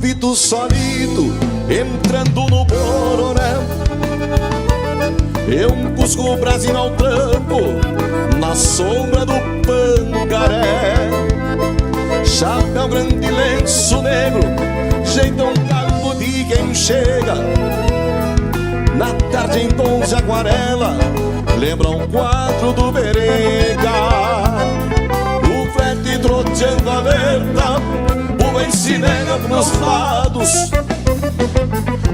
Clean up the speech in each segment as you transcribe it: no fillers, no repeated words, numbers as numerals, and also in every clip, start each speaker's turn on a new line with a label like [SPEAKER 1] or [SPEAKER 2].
[SPEAKER 1] Pito solito entrando no Bororé. Eu busco o Brasil ao tranco na sombra do Pangaré. Chapéu grande, lenço negro, jeitão calmo de quem chega. Na tarde em tons de aquarela, lembra um quadro do Berega. O flete troteando a alerta, o ensinega pros lados,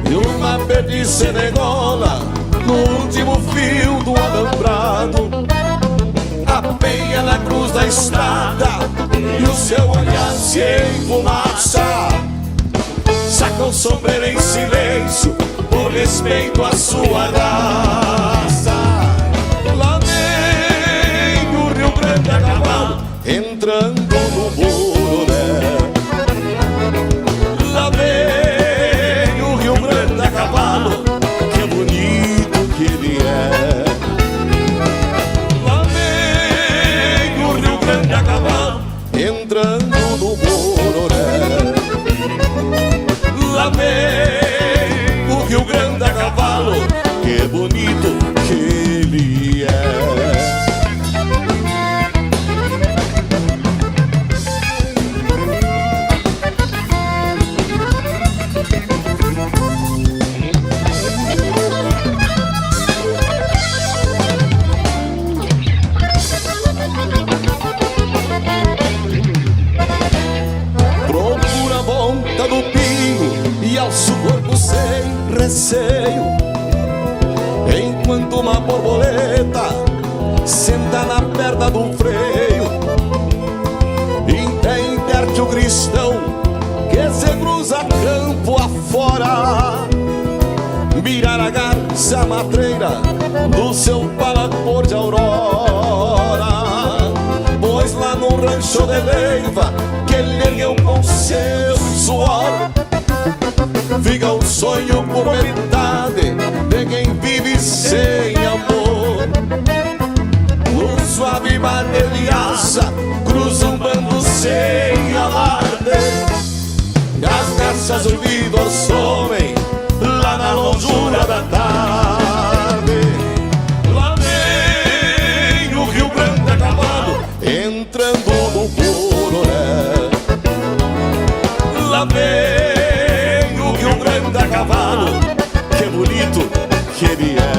[SPEAKER 1] e uma perdiz senegola no último fio do alambrado. A peia na cruz da estrada e o seu olhar se enfumaça. Saca o sombreiro em silêncio por respeito à sua raça. Lá vem o Rio Grande a cavalo entrando no Bororé. Lá vem o Rio Grande a cavalo, que bonito que ele é. Lá vem o Rio Grande a cavalo entrando no Bororé. Lá vem o Rio Grande a cavalo, que bonito que ele é. Procura a ponta do pingo e alça o corpo sem receio, enquanto uma borboleta senta na perna do freio. Interte o cristão que se cruza campo afora, mirar a garça matreira do seu palacor de aurora. Pois lá no rancho de Leiva, que ele ergueu com seu suor, fica o sonho por metade de quem vive sem amor. No suave mar de liaça cruza um bando sem alarde, as garças ouvidas somem lá na longura da tarde. Lá vem o Rio Grande a cavalo entrando no Bororé. Lá vem o Rio Grande a cavalo, que bonito que ele é.